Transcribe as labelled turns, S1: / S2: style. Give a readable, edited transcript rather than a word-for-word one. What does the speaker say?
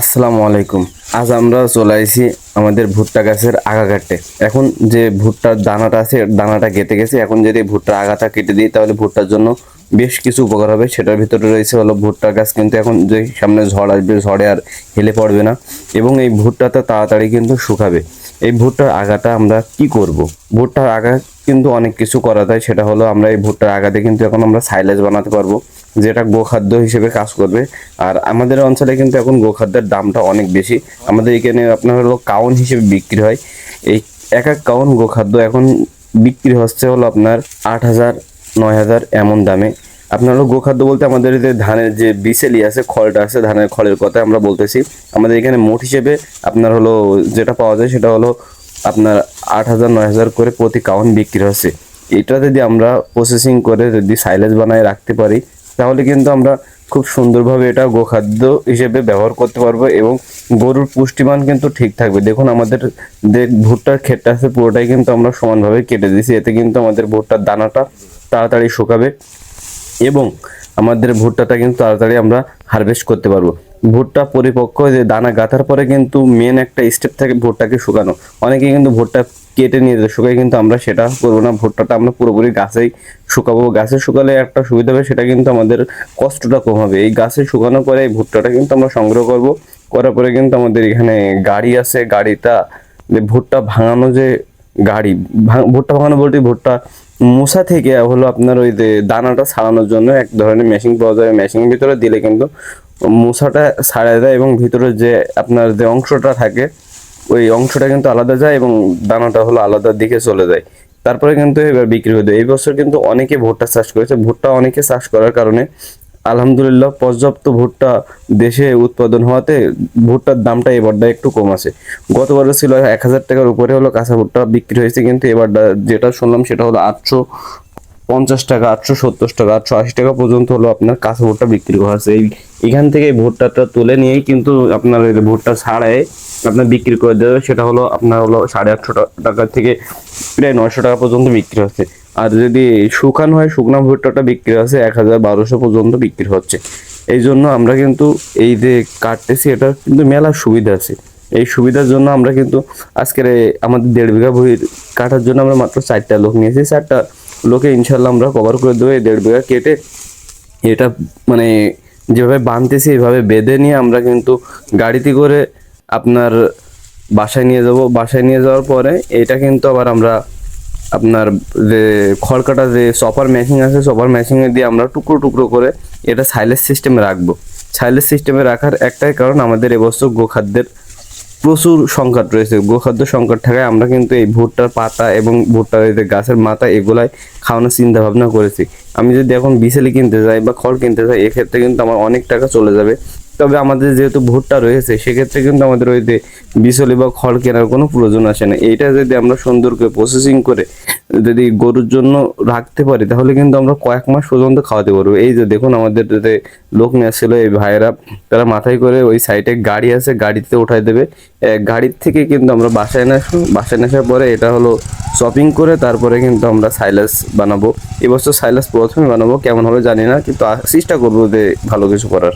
S1: আসসালামু আলাইকুম। আজ আমরা চলে আইছি আমাদের ভুট্টা গাছের আগা কাটতে। এখন যে ভুট্টার দানাটা আছে দানাটা কেটে গেছে। এখন যদি ভুট্টার আগাটা কেটে দিই তাহলে ভুট্টার জন্য বেশ কিছু উপকার হবে। সেটার ভিতরে রয়েছে হলো ভুট্টা গাছ কিন্তু এখন যে সামনে ঝড় আসবে, ঝড়ে আর হেলে পড়বে না এবং এই ভুট্টাটা তাড়াতাড়ি কিন্তু শুকাবে। এই ভুট্টার আগাটা আমরা কি করব? ভুট্টার আগা কিন্তু অনেক কিছু করা যায়। সেটা হলো আমরা এই ভুট্টার আগাতে কিন্তু এখন আমরা সাইলেজ বানাতে পারবো, যেটা গোখাদ্য হিসেবে কাজ করবে। আর আমাদের অঞ্চলে কিন্তু এখন গোখাদ্যের দামটা অনেক বেশি। আমাদের এখানে আপনার হলো কাউন হিসেবে বিক্রি হয়। এই এক এক কাউন গোখাদ্য এখন বিক্রি হচ্ছে হলো আপনার 8,000 9,000 এমন দামে। আপনার হলো গোখাদ্য বলতে আমাদের যে ধানের যে বিচেলি আছে, খড়টা আছে, ধানের খড়ের কথা আমরা বলতেছি। আমাদের এখানে মোট হিসেবে আপনার হলো যেটা পাওয়া যায় সেটা হলো আপনার 8,000 9,000 করে প্রতি কাউন বিক্রি হচ্ছে। এটা যদি আমরা প্রসেসিং করে যদি সাইলেজ বানায় রাখতে পারি তাহলে কিন্তু আমরা খুব সুন্দরভাবে এটা গোখাদ্য হিসেবে ব্যবহার করতে পারবো এবং গরুর পুষ্টিমান কিন্তু ঠিক থাকবে। দেখুন আমাদের যে ভুট্টার ক্ষেতটা আছে পুরোটাই কিন্তু আমরা সমানভাবে কেটে দিয়েছি। এতে কিন্তু আমাদের ভুট্টার দানাটা তাড়াতাড়ি শুকাবে এবং আমাদের ভুট্টাটা কিন্তু তাড়াতাড়ি আমরা হারভেস্ট করতে পারবো। ভুট্টা পরিপক্ক যে দানা গাঁথার পরে কিন্তু মেন একটা স্টেপ থাকে ভুট্টাকে শুকানো। অনেকে কিন্তু ভুট্টা কেটে নিয়ে যায় শুকাই, কিন্তু আমরা সেটা করবো না। ভুট্টাটা আমরা পুরোপুরি গাছেই শুকাবো। গাছে শুকালে একটা সুবিধা হবে, সেটা কিন্তু আমাদের কষ্টটা কম হবে। এই গাছে শুকানোর পরে এই ভুট্টাটা কিন্তু আমরা সংগ্রহ করব। করার পরে কিন্তু আমাদের এখানে গাড়ি আছে, গাড়িটা যে ভুট্টা ভাঙানো যে গাড়ি, ভুট্টা ভাঙানো বলতে ভুট্টা মোসা থেকে হলো আপনার ওই যে দানাটা ছাড়ানোর জন্য এক ধরনের মেশিন পাওয়া যায়। মেশিনের ভিতরে দিলে কিন্তু মোসাটা ছাড়া যায় এবং ভিতরে যে আপনার যে অংশটা থাকে ওই অংশটা কিন্তু আলাদা যায় এবং দানাটা হলো আলাদা দিকে চলে যায়। তারপরে কিন্তু এবার বিক্রি হয়ে যায়। এই বছর কিন্তু অনেকে ভুট্টা চাষ করেছে। ভুট্টা অনেকে চাষ করার কারণে আলহামদুলিল্লাহ পর্যাপ্ত ভুট্টা দেশে উৎপাদন হওয়াতে ভুট্টার দামটা এবারটা একটু কম আছে। গতবার ছিল 1,000 টাকার উপরে হলো কাঁচা ভুট্টা বিক্রি হয়েছে, কিন্তু এবার যেটা শুনলাম সেটা হলো 850 টাকা, 870 টাকা, 880 টাকা পর্যন্ত হলো আপনার কাঁচা ভুট্টা বিক্রি করা হচ্ছে। এখান থেকে ভুট্টাটা তুলে নিয়েই কিন্তু আপনার এই যে ভুট্টা ছাড়াই আপনার বিক্রি করে দেবে। সেটা হলো আপনার হলো 850 টাকা থেকে প্রায় 900 টাকা পর্যন্ত বিক্রি হচ্ছে। আর যদি শুকানো হয়, শুকনো ভুট্টাটা বিক্রি হচ্ছে 1,000 1200 পর্যন্ত বিক্রি হচ্ছে। এই জন্য আমরা কিন্তু এই যে কাটতেছি এটা কিন্তু মেলা সুবিধা আছে। এই সুবিধার জন্য আমরা কিন্তু আজকের আমাদের 1.5 বিঘা ভুঁই কাটার জন্য আমরা মাত্র 4টা লোক নিয়েছি। 4টা লোকে ইনশাল্লাহ আমরা কভার করে দেবো। এই 1.5 বিঘা কেটে এটা মানে যেভাবে বাঁধতেছি এইভাবে বেঁধে নিয়ে আমরা কিন্তু গাড়িতে করে আপনার বাসায় নিয়ে যাব। বাসায় নিয়ে যাওয়ার পরে এটা কিন্তু আবার আমরা আপনার যে খড় কাটা যে চপার মেশিন আছে, চপার মেশিনে দিয়ে আমরা টুকরো টুকরো করে এটা সাইলেজ সিস্টেমে রাখবো। সাইলেজ সিস্টেমে রাখার একটাই কারণ, আমাদের এবছর গোখাদ্যের প্রচুর সংকট রয়েছে। গোখাদ্য সংকট থাকায় আমরা কিন্তু এই ভুট্টার পাতা এবং ভুট্টার এই যে গাছের মাথা এগুলাই খাওয়ানোর চিন্তা ভাবনা করেছি। আমি যদি এখন বিচেলি কিনতে যাই বা খড় কিনতে যাই এক্ষেত্রে কিন্তু আমার অনেক টাকা চলে যাবে। তবে আমাদের যেহেতু ভুট্টা রয়েছে সেক্ষেত্রে কিন্তু আমাদের ওই যে বিচেলি বা খড় কেনার কোনো প্রয়োজন আসে না। এইটা যদি আমরা সুন্দর করে প্রসেসিং করে যদি গরুর জন্য রাখতে পারি তাহলে কিন্তু আমরা কয়েক মাস পর্যন্ত খাওয়াতে পারবো। এই যে দেখুন আমাদের যে লোক নিয়ে ছিল এই ভাইয়েরা, তারা মাথায় করে ওই সাইডে গাড়ি আছে, গাড়িতে উঠাই দেবে। গাড়ির থেকে কিন্তু আমরা বাসায় নিয়ে আসবো। বাসায় নিয়ে আসার পরে এটা হলো শপিং করে তারপরে কিন্তু আমরা সাইলাস বানাবো। এবছর সাইলাস প্রথমে বানাবো, কেমন হবে জানি না, কিন্তু চেষ্টা করবো যে ভালো কিছু করার।